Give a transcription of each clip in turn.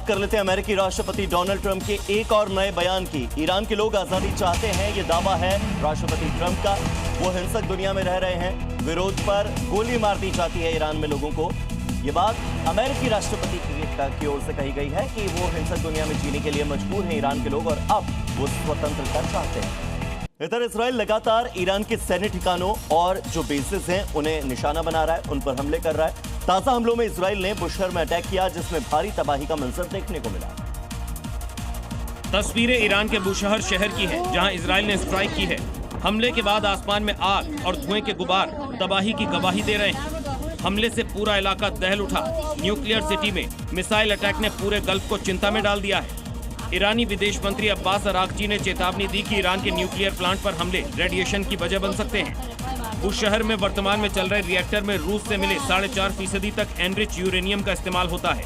कर लेते हैं अमेरिकी राष्ट्रपति डोनाल्ड ट्रंप के एक और नए बयान की। ईरान के लोग आजादी चाहते हैं, ये दावा है राष्ट्रपति ट्रंप का। वो हिंसक दुनिया में रह रहे हैं, विरोध पर गोली मार दी जाती है ईरान में लोगों को। ये बात अमेरिकी राष्ट्रपति की ओर से कही गई है कि वो हिंसक दुनिया में जीने के लिए मजबूर हैं ईरान के लोग और अब वो स्वतंत्रता चाहते हैं। इधर इजराइल लगातार ईरान के सैन्य ठिकानों और जो बेसिस हैं उन्हें निशाना बना रहा है, उन पर हमले कर रहा है। ताजा हमलों में इजराइल ने बुशहर में अटैक किया, जिसमें भारी तबाही का मंजर देखने को मिला। तस्वीरें ईरान के बुशहर शहर की हैं, जहां इजराइल ने स्ट्राइक की है। हमले के बाद आसमान में आग और धुएं के गुबार तबाही की गवाही दे रहे हैं। हमले से पूरा इलाका दहल उठा। न्यूक्लियर सिटी में मिसाइल अटैक ने पूरे गल्फ को चिंता में डाल दिया है। ईरानी विदेश मंत्री अब्बास अरागची ने चेतावनी दी कि ईरान के न्यूक्लियर प्लांट पर हमले रेडिएशन की वजह बन सकते हैं। उस शहर में वर्तमान में चल रहे रिएक्टर में रूस से मिले 4.5% तक एनरिच यूरेनियम का इस्तेमाल होता है।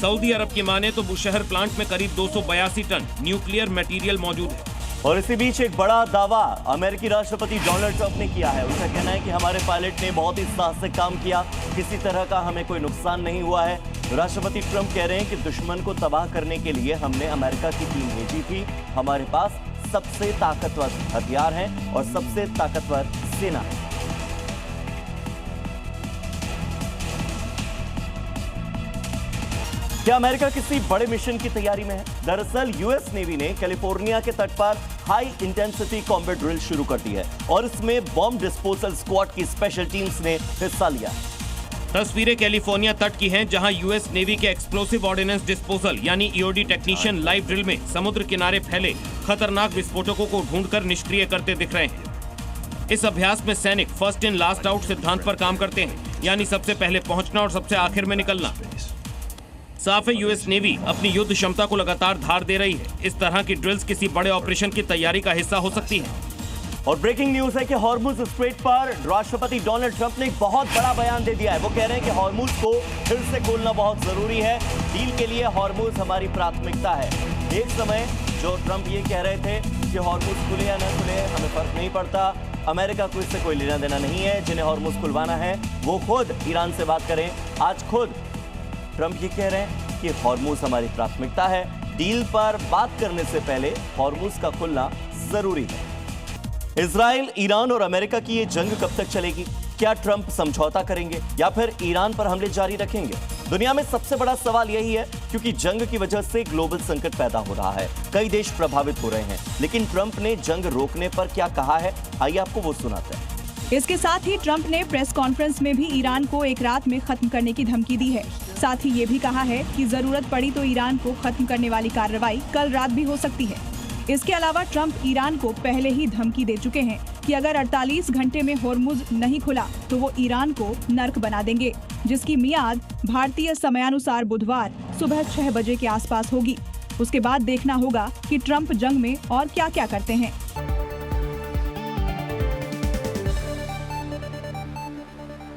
सऊदी अरब की माने तो बुशहर प्लांट में करीब 282 टन न्यूक्लियर मटेरियल मौजूद है। और इसी बीच एक बड़ा दावा अमेरिकी राष्ट्रपति डोनाल्ड ट्रंप ने किया है। उनका कहना है कि हमारे पायलट ने बहुत ही साहसिक काम किया, किसी तरह का हमें कोई नुकसान नहीं हुआ है। राष्ट्रपति ट्रंप कह रहे हैं कि दुश्मन को तबाह करने के लिए हमने अमेरिका की टीम भेजी थी। हमारे पास सबसे ताकतवर हथियार हैं और सबसे ताकतवर सेना है। क्या अमेरिका किसी बड़े मिशन की तैयारी में है? दरअसल यूएस नेवी ने कैलिफोर्निया के तट पर हाई इंटेंसिटी कॉम्बैट ड्रिल शुरू कर दी है और इसमें बॉम्ब डिस्पोजल स्क्वाड की स्पेशल टीम्स ने हिस्सा लिया। तस्वीरें कैलिफोर्निया तट की हैं, जहां यूएस नेवी के एक्सप्लोसिव ऑर्डिनेंस डिस्पोजल यानी ईओडी टेक्नीशियन लाइव ड्रिल में समुद्र किनारे फैले खतरनाक विस्फोटकों को ढूंढकर निष्क्रिय करते दिख रहे हैं। इस अभ्यास में सैनिक फर्स्ट इन लास्ट आउट सिद्धांत पर काम करते हैं, यानी सबसे पहले पहुंचना और सबसे आखिर में निकलना। साफ है, यूएस नेवी अपनी युद्ध क्षमता को लगातार धार दे रही है। इस तरह की ड्रिल्स किसी बड़े ऑपरेशन की तैयारी का हिस्सा हो सकती है। और ब्रेकिंग न्यूज है कि हॉर्मुज स्ट्रेट पर राष्ट्रपति डोनाल्ड ट्रंप ने एक बहुत बड़ा बयान दे दिया है। वो कह रहे हैं कि हॉर्मुज को फिर से खोलना बहुत जरूरी है। डील के लिए हॉर्मुज हमारी प्राथमिकता है। एक समय जो ट्रंप ये कह रहे थे कि हॉर्मुज खुले या न खुले हमें फर्क नहीं पड़ता, अमेरिका को इससे कोई लेना देना नहीं है, जिन्हें हॉर्मुज खुलवाना है वो खुद ईरान से बात करें। आज खुद ट्रंप ये कह रहे हैं कि हॉर्मुज हमारी प्राथमिकता है। डील पर बात करने से पहले हॉर्मुज का खुलना जरूरी है। इजराइल, ईरान और अमेरिका की ये जंग कब तक चलेगी? क्या ट्रंप समझौता करेंगे या फिर ईरान पर हमले जारी रखेंगे? दुनिया में सबसे बड़ा सवाल यही है, क्योंकि जंग की वजह से ग्लोबल संकट पैदा हो रहा है। कई देश प्रभावित हो रहे हैं, लेकिन ट्रंप ने जंग रोकने पर क्या कहा है, आइए आपको वो सुनाते हैं। इसके साथ ही ट्रंप ने प्रेस कॉन्फ्रेंस में भी ईरान को एक रात में खत्म करने की धमकी दी है। साथ ही ये भी कहा है कि जरूरत पड़ी तो ईरान को खत्म करने वाली कार्रवाई कल रात भी हो सकती है। इसके अलावा ट्रंप ईरान को पहले ही धमकी दे चुके हैं कि अगर 48 घंटे में हॉर्मुज नहीं खुला तो वो ईरान को नर्क बना देंगे, जिसकी मियाद भारतीय समयानुसार बुधवार सुबह 6 बजे के आसपास होगी। उसके बाद देखना होगा कि ट्रंप जंग में और क्या क्या करते हैं।